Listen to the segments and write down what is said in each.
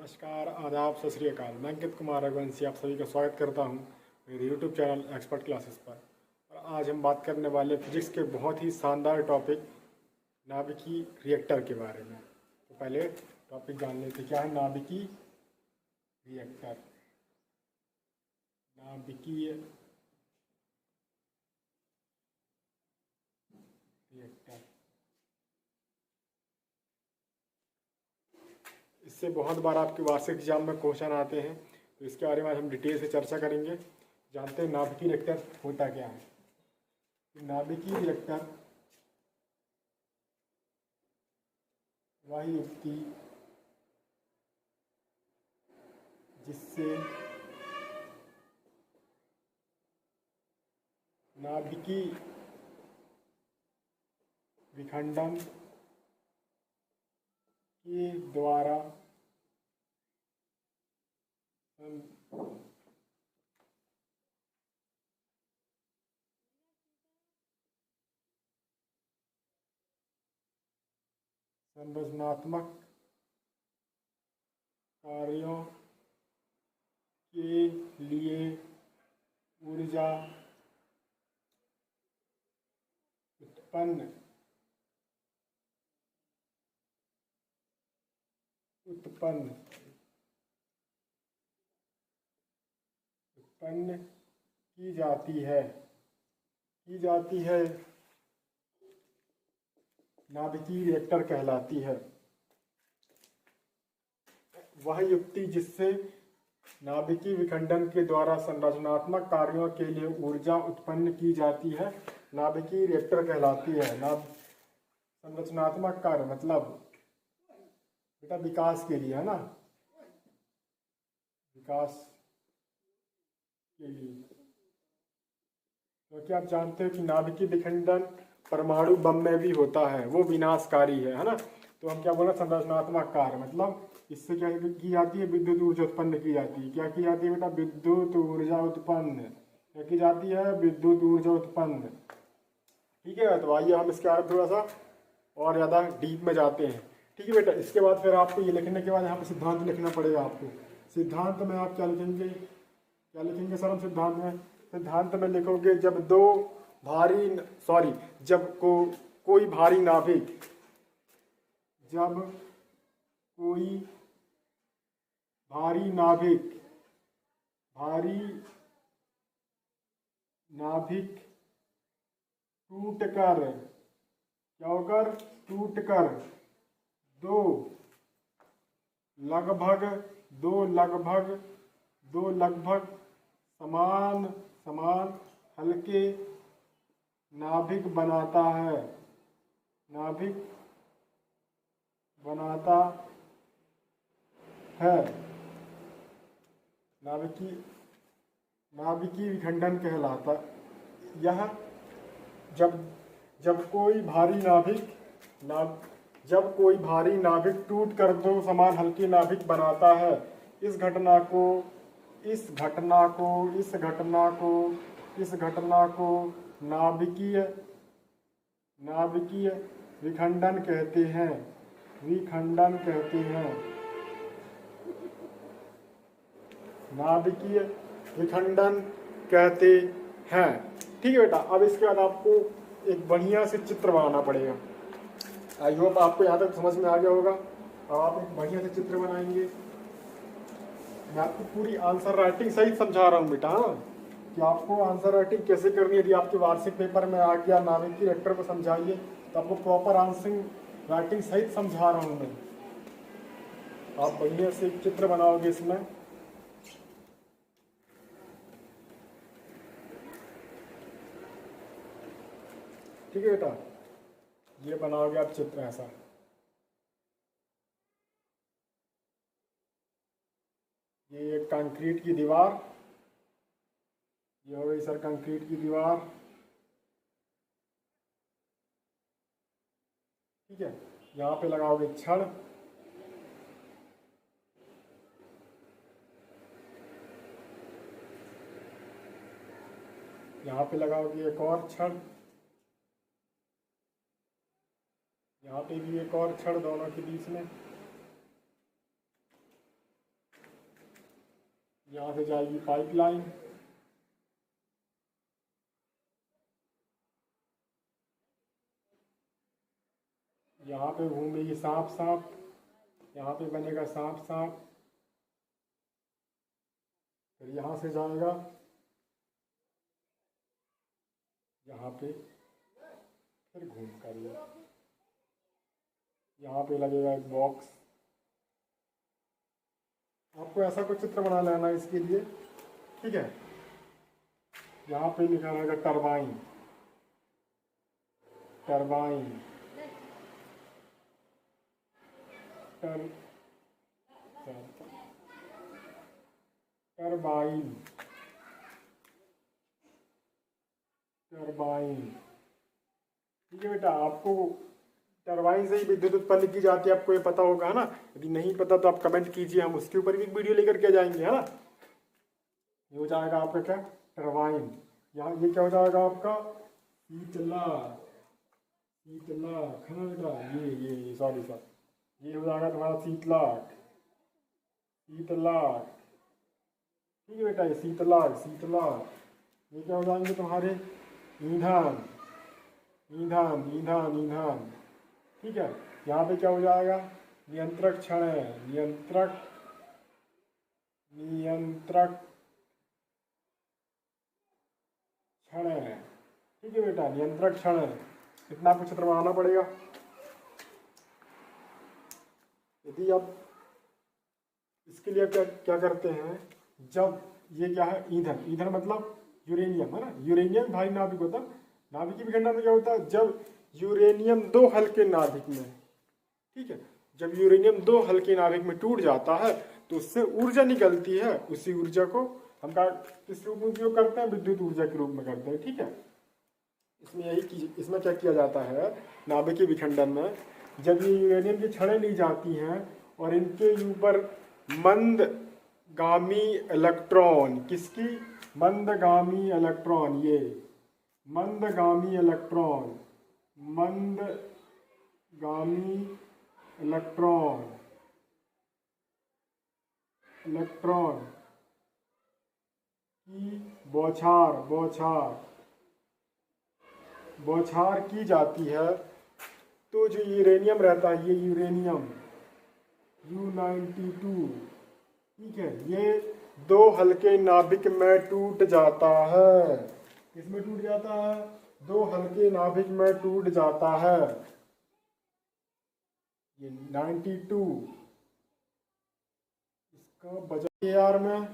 नमस्कार, आदाब, सत श्री अकाल। मैं अंकित कुमार रघुवंशी आप सभी का स्वागत करता हूं मेरे यूट्यूब चैनल एक्सपर्ट क्लासेस पर। और आज हम बात करने वाले फिजिक्स के बहुत ही शानदार टॉपिक नाभिकीय रिएक्टर के बारे में। तो पहले टॉपिक जान लेते क्या है नाभिकीय रिएक्टर। नाभिकीय रिएक्टर, इससे बहुत बार आपके वार्षिक एग्जाम में क्वेश्चन आते हैं, तो इसके बारे में आज हम डिटेल से चर्चा करेंगे। जानते हैं नाभिकीय रिएक्टर होता क्या है। नाभिकीय रिएक्टर वह युक्ति जिससे नाभिकीय विखंडन के द्वारा संरचनात्मक कार्यों के लिए ऊर्जा उत्पन्न की जाती है नाभिकीय रिएक्टर कहलाती है। वह युक्ति जिससे नाभिकीय विखंडन के द्वारा संरचनात्मक कार्यों के लिए ऊर्जा उत्पन्न की जाती है नाभिकीय रिएक्टर कहलाती है। संरचनात्मक कार्य मतलब बेटा विकास के लिए, है ना, विकास के लिए। क्योंकि आप जानते हो कि नाभिकीय विखंडन परमाणु बम में भी होता है, वो विनाशकारी है ना। तो हम क्या बोल रहे हैं, संरचनात्मक कार्य मतलब इससे क्या की जाती है, विद्युत ऊर्जा उत्पन्न की जाती है। क्या की जाती है बेटा, विद्युत ऊर्जा उत्पन्न। क्या की जाती है, विद्युत ऊर्जा उत्पन्न। ठीक है, तो आइए हम इसके आगे थोड़ा सा और ज़्यादा डीप में जाते हैं। ठीक है बेटा, इसके बाद फिर आपको ये लिखने के बाद यहाँ पे सिद्धांत लिखना पड़ेगा आपको। सिद्धांत में आप क्या लिखेंगे, सर हम सिद्धांत में लिखोगे जब कोई भारी नाभिक टूटकर दो लगभग समान हल्के नाभिक बनाता है नाभिकीय विखंडन कहलाता। यह जब कोई भारी नाभिक टूट कर दो समान हल्के नाभिक बनाता है। इस घटना को नाभिकीय विखंडन कहते हैं। नाभिकीय विखंडन कहते हैं। ठीक है बेटा, अब इसके बाद आपको एक बढ़िया से चित्र बनाना पड़ेगा। आई होप आपको यहाँ तक समझ में आ गया होगा। अब आप एक बढ़िया से चित्र बनाएंगे। मैं आपको पूरी आंसर राइटिंग सहित समझा रहा हूँ बेटा, हाँ, कि आपको आंसर राइटिंग कैसे करनी है। यदि आपके वार्षिक पेपर में आ गया नाभिकीय रिएक्टर को समझाइए, तो आपको प्रॉपर आंसर राइटिंग सहित समझा रहा हूँ मैं। आप बढ़िया से एक चित्र बनाओगे इसमें। ठीक है बेटा, ये बनाओगे आप चित्र ऐसा। ये एक कंक्रीट की दीवार, ये हो गई सर कंक्रीट की दीवार। ठीक है, यहाँ पे लगाओगे छड़, यहाँ पे लगाओगे एक और छड़, यहाँ पे भी एक और छड़ दोनों के बीच में। यहाँ से जाएगी पाइपलाइन, यहाँ पे घूमेगी सांप सांप, यहाँ पे बनेगा सांप सांप, फिर यहाँ से जाएगा यहाँ पे, फिर घूम कर यहाँ पे लगेगा एक बॉक्स। आपको ऐसा कुछ चित्र बना लेना इसके लिए, ठीक है। यहाँ पे लिखा रहेगा टरबाइन, टरबाइन, टरबाइन, टरबाइन, ठीक है बेटा। आपको टरबाइन से ही विद्युत उत्पन्न की जाती है, आपको ये पता होगा, है ना। यदि नहीं पता तो आप कमेंट कीजिए, हम उसके ऊपर भी एक वीडियो लेकर के जाएंगे, है ना। ये हो जाएगा आपका क्या, टरबाइन। यहाँ ये क्या हो जाएगा आपका, शीतला, शीतला है बेटा, ये सॉरी, ये हो जाएगा तुम्हारा शीतलाक, शीतलाक, ठीक है बेटा। ये शीतलाक, शीतलाक। ये क्या हो जाएंगे तुम्हारे, ईंधन, ईंधन, ईंधन, ईंधन, ठीक है। यहाँ पे क्या हो जाएगा, नियंत्रक क्षण है, नियंत्रक, नियंत्रक क्षण है, ठीक है बेटा, नियंत्रक क्षण है। कितना कुछ चित्र बनाना पड़ेगा। यदि आप इसके लिए क्या क्या करते हैं, जब ये क्या है, ईंधन, ईंधन मतलब यूरेनियम, है ना। यूरेनियम भारी नाभिक होता है। नाभिकीय विखंडन में क्या होता है, जब यूरेनियम दो हल्के नाभिक में, ठीक है, जब यूरेनियम दो हल्के नाभिक में टूट जाता है तो उससे ऊर्जा निकलती है। उसी ऊर्जा को हम किस रूप में उपयोग करते हैं, विद्युत ऊर्जा के रूप में करते हैं, ठीक है। इसमें क्या किया जाता है, नाभिकीय विखंडन में, जब ये यूरेनियम की छड़ें ली जाती हैं और इनके ऊपर मंदगामी इलेक्ट्रॉन, किसकी, मंदगामी इलेक्ट्रॉन, ये मंदगामी इलेक्ट्रॉन, मंदगामी इलेक्ट्रॉन, इलेक्ट्रॉन की बौछार, बौछार, बौछार की जाती है, तो जो यूरेनियम रहता है, ये यूरेनियम U92, ठीक है, ये दो हल्के नाभिक में टूट जाता है। किसमें टूट जाता है, दो हल्के नाभिक में टूट जाता है। ये 92 इसका बजा KR में,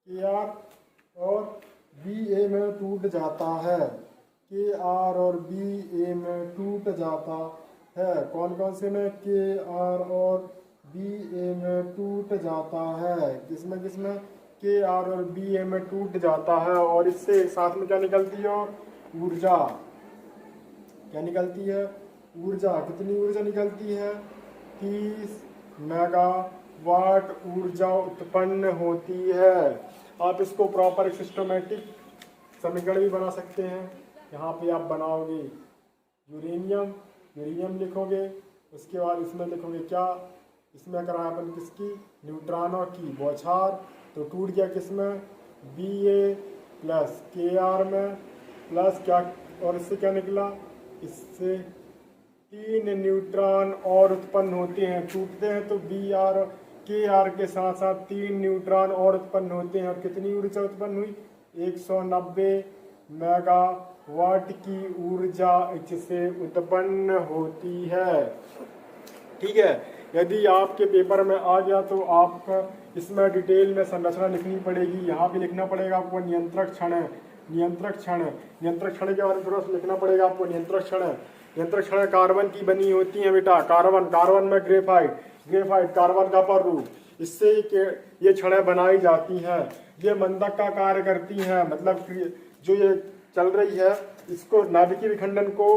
KR और BA में टूट जाता है, KR और BA में टूट जाता है। कौन कौन से में, KR और BA में टूट जाता है, किसमें किसमें, KR और BA में टूट जाता है। और इससे साथ में क्या निकलती है, ऊर्जा, क्या निकलती है, ऊर्जा। कितनी ऊर्जा निकलती है, 30 मेगावाट ऊर्जा उत्पन्न होती है। आप इसको प्रॉपर एक सिस्टमेटिक समीकरण भी बना सकते हैं। यहाँ पे आप बनाओगे यूरेनियम, यूरेनियम लिखोगे, उसके बाद इसमें लिखोगे क्या, इसमें करा अपन किसकी, न्यूट्रॉनों की बौछार, तो टूट गया किसमें, BA प्लस KR में, प्लस क्या, और इससे क्या निकला, इससे 3 न्यूट्रॉन और उत्पन्न होते हैं, टूटते हैं तो BR और KR के साथ साथ 3 न्यूट्रॉन और उत्पन्न होते हैं। और कितनी ऊर्जा उत्पन्न हुई, 190 मेगावाट की ऊर्जा इससे उत्पन्न होती है, ठीक है। यदि आपके पेपर में आ गया तो आपका इसमें डिटेल में संरचना लिखनी पड़ेगी। यहाँ भी लिखना पड़ेगा आपको नियंत्रक क्षण है, नियंत्रक क्षण है, नियंत्रक क्षण के बारे में थोड़ा सा लिखना पड़ेगा आपको। नियंत्रक क्षण है, नियंत्रक क्षण कार्बन की बनी होती है बेटा, कार्बन, कार्बन में ग्रेफाइट, ग्रेफाइट कार्बन का पर रूप, इससे ये क्षणें बनाई जाती हैं। ये मंदक का कार्य करती हैं, मतलब जो ये चल रही है इसको, नाभिकीय विखंडन को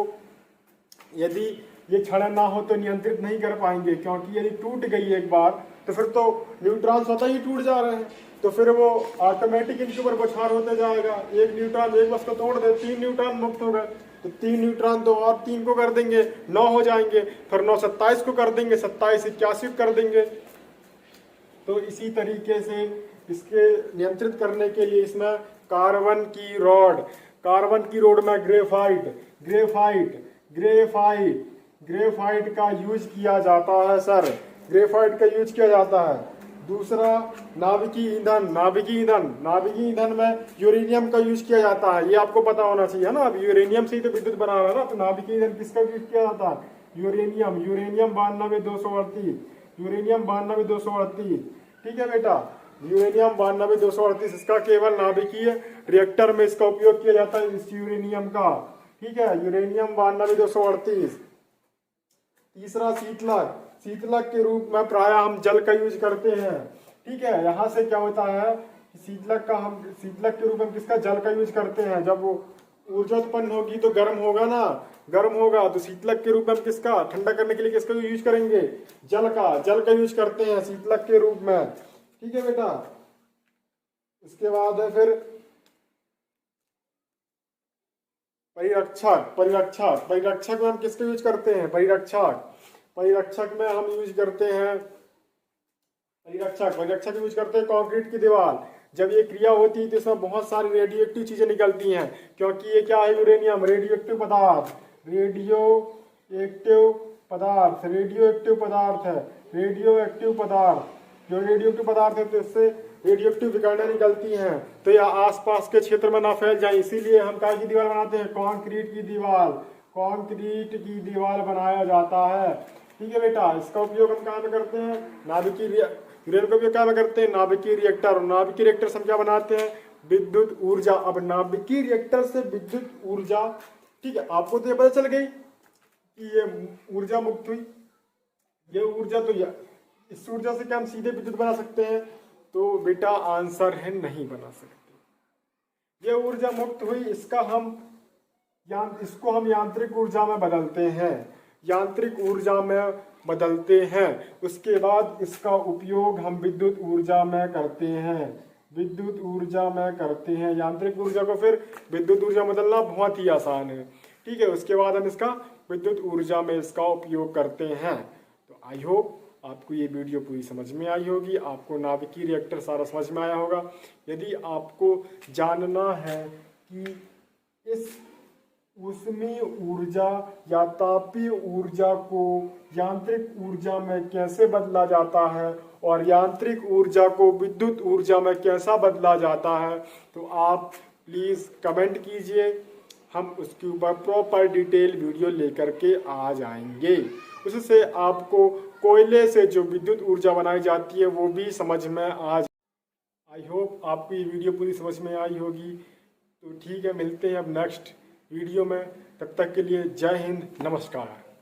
यदि ये क्षण ना हो तो नियंत्रित नहीं कर पाएंगे, क्योंकि यदि टूट गई एक बार तो फिर तो न्यूट्रॉन स्वतः ही टूट जा रहे हैं, तो फिर वो ऑटोमेटिक इनके ऊपर बौछार होते जाएगा। एक न्यूट्रॉन एक बस को तोड़ दे, 3 न्यूट्रॉन मुक्त हो गए, तो 3 न्यूट्रॉन तो और 3 को कर देंगे, 9 हो जाएंगे, फिर 9 27 को कर देंगे, 27 81 कर देंगे, तो इसी तरीके से इसके नियंत्रित करने के लिए इसमें कार्बन की रॉड में ग्रेफाइट का यूज किया जाता है सर, ग्रेफाइट का यूज किया जाता है। दूसरा नाभिकीय ईंधन में यूरेनियम का यूज किया जाता है, ये आपको पता होना चाहिए है ना। अब यूरेनियम से ही तो विद्युत बना हुआ है ना, तो नाभिकीय ईंधन किसका यूज किया जाता है? यूरेनियम 92-238, ठीक है बेटा, यूरेनियम 92-238 इसका केवल नाभिकीय रिएक्टर में इसका उपयोग किया जाता है, इस यूरेनियम का, ठीक है, यूरेनियम 92-238। तीसरा शीतलक के रूप में प्रायः हम जल का यूज करते हैं, ठीक है। यहाँ से क्या होता है, शीतलक के रूप में किसका, जल का यूज करते हैं। जब वो ऊर्जा उत्पन्न होगी तो गर्म होगा, तो शीतलक के रूप में हम किसका, ठंडा करने के लिए किसका यूज करेंगे, जल का यूज करते हैं शीतलक के रूप में, ठीक है बेटा। इसके बाद है फिर परिरक्षक में हम किसका यूज करते हैं, परिरक्षक में हम यूज करते हैं कंक्रीट की दीवार। जब ये क्रिया होती है तो इसमें बहुत सारी रेडियो एक्टिव चीजें निकलती हैं, क्योंकि ये क्या है, यूरेनियम रेडियो एक्टिव पदार्थ है। जो रेडियो एक्टिव पदार्थ है तो इससे रेडियो एक्टिव विकिरणें निकलती हैं, तो यह आसपास के क्षेत्र में ना फैल जाए, इसीलिए हम क्या की दीवार बनाते हैं, कंक्रीट की दीवार बनाया जाता है, ठीक है बेटा। इसका उपयोग हम कहाँ में करते हैं, नाभिकीय रिएक्टर से हम क्या बनाते हैं, विद्युत ऊर्जा। अब नाभिकीय रिएक्टर से विद्युत ऊर्जा, ठीक है, आपको तो ये पता चल गई कि ये ऊर्जा मुक्त हुई, ये ऊर्जा, तो इस ऊर्जा से क्या हम सीधे विद्युत बना सकते हैं, तो बेटा आंसर है नहीं बना सकते। ये ऊर्जा मुक्त हुई, इसको हम यांत्रिक ऊर्जा में बदलते हैं, उसके बाद इसका उपयोग हम विद्युत ऊर्जा में करते हैं, यांत्रिक ऊर्जा को फिर विद्युत ऊर्जा बदलना बहुत ही आसान है, ठीक है। उसके बाद हम इसका विद्युत ऊर्जा में इसका उपयोग करते हैं। तो आई होप आपको ये वीडियो पूरी समझ में आई होगी, आपको नाभिकीय रिएक्टर सारा समझ में आया होगा। यदि आपको जानना है कि इस ऊष्मीय ऊर्जा या तापीय ऊर्जा को यांत्रिक ऊर्जा में कैसे बदला जाता है और यांत्रिक ऊर्जा को विद्युत ऊर्जा में कैसा बदला जाता है, तो आप प्लीज़ कमेंट कीजिए, हम उसके ऊपर प्रॉपर डिटेल वीडियो लेकर के आ जाएंगे। उससे आपको कोयले से जो विद्युत ऊर्जा बनाई जाती है वो भी समझ में आ जाए। आई होप आपको ये वीडियो पूरी समझ में आई होगी। तो ठीक है, मिलते हैं अब नेक्स्ट वीडियो में, तब तक के लिए जय हिंद, नमस्कार।